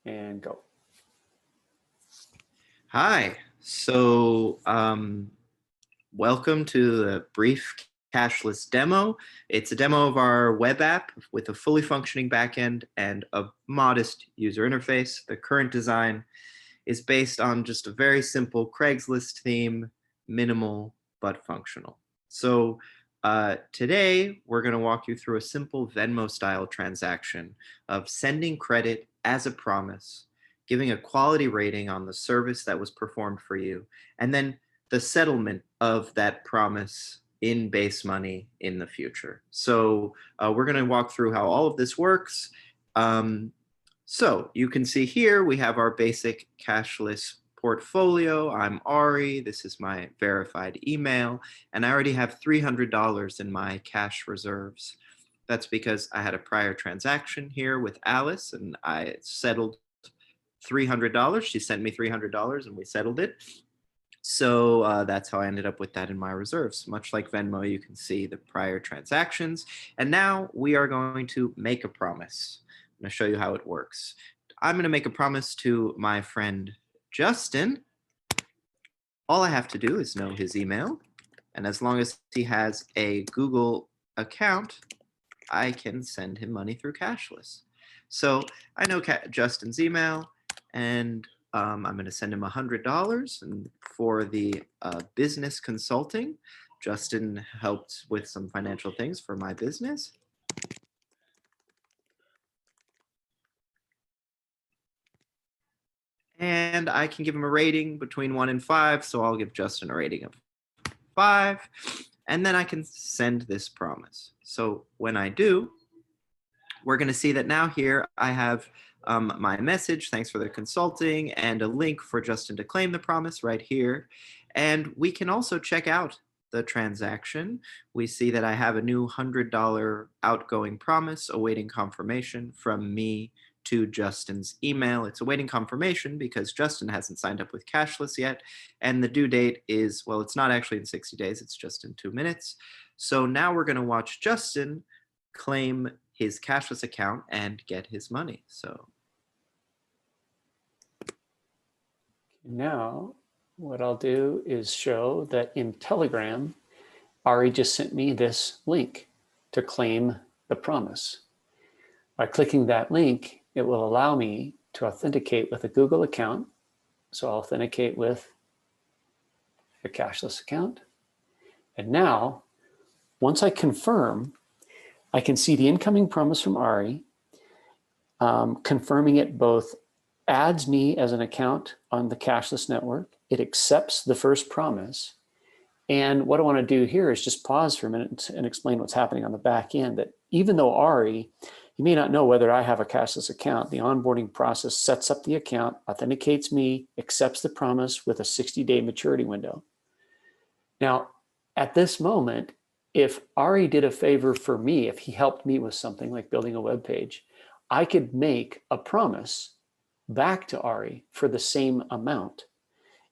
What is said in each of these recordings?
and go. Hi. So welcome to the brief cashless demo. It's a demo of our web app with a fully functioning backend and a modest user interface. The current design is based on just a very simple Craigslist theme, minimal but functional. So today we're going to walk you through a simple Venmo style transaction of sending credit as a promise, giving a quality rating on the service that was performed for you, and then the settlement of that promise in base money in the future. So we're going to walk through how all of this works. So you can see here we have our basic cashless portfolio. I'm Ari. This is my verified email, and I already have $300 in my cash reserves. That's because I had a prior transaction here with Alice, and I settled $300. She sent me $300, and we settled it. So that's how I ended up with that in my reserves. Much like Venmo, you can see the prior transactions. And now we are going to make a promise. I'm going to show you how it works. I'm going to make a promise to my friend Justin. All I have to do is know his email. And as long as he has a Google account, I can send him money through Cashless. So I know Justin's email, and I'm going to send him $100. And for the business consulting, Justin helped with some financial things for my business. And I can give him a rating between 1 and 5, so I'll give Justin a rating of 5. And then I can send this promise. So when I do, we're going to see that now here I have my message, thanks for the consulting, and a link for Justin to claim the promise right here. And we can also check out the transaction. We see that I have a new $100 outgoing promise awaiting confirmation from me to Justin's email. It's awaiting confirmation because Justin hasn't signed up with Cashless yet. And the due date is, well, it's not actually in 60 days, it's just in 2 minutes. So now we're going to watch Justin claim his Cashless account and get his money. So now what I'll do is show that in Telegram, Ari just sent me this link to claim the promise. By clicking that link, it will allow me to authenticate with a Google account. So I'll authenticate with a Cashless account. And now, once I confirm, I can see the incoming promise from Ari. Confirming it both adds me as an account on the Cashless network. It accepts the first promise. And what I want to do here is just pause for a minute and explain what's happening on the back end. That even though Ari, you may not know whether I have a Cashless account, the onboarding process sets up the account, authenticates me, accepts the promise with a 60-day maturity window. Now, at this moment, if Ari did a favor for me, if he helped me with something like building a web page, I could make a promise back to Ari for the same amount.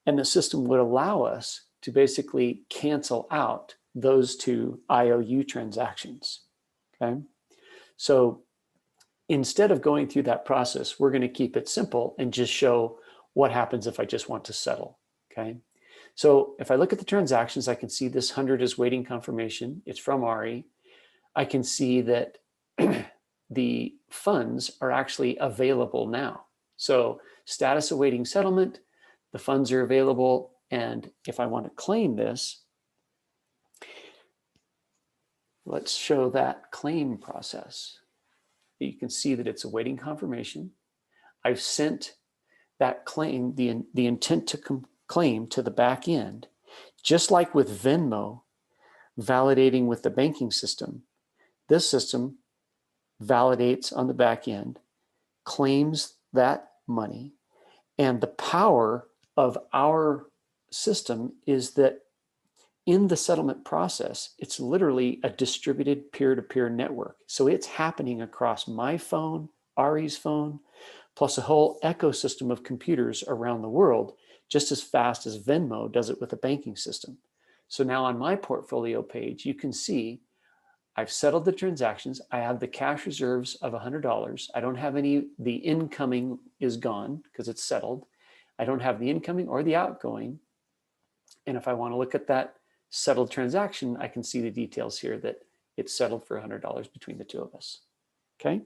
And the system would allow us to basically cancel out those two IOU transactions, okay? So instead of going through that process, we're going to keep it simple and just show what happens if I just want to settle, okay? So if I look at the transactions, I can see this 100 is waiting confirmation. It's from Ari. I can see that the funds are actually available now. So status awaiting settlement, the funds are available. And if I want to claim this, let's show that claim process. You can see that it's awaiting confirmation. I've sent that claim, the intent to claim to the back end, just like with Venmo validating with the banking system. This system validates on the back end, claims that money, and the power of our system is that in the settlement process, it's literally a distributed peer-to-peer network. So it's happening across my phone, Ari's phone, plus a whole ecosystem of computers around the world, just as fast as Venmo does it with the banking system. So now on my portfolio page, you can see I've settled the transactions. I have the cash reserves of $100. I don't have any, the incoming is gone because it's settled. I don't have the incoming or the outgoing. And if I want to look at that settled transaction, I can see the details here that it's settled for $100 between the two of us. Okay.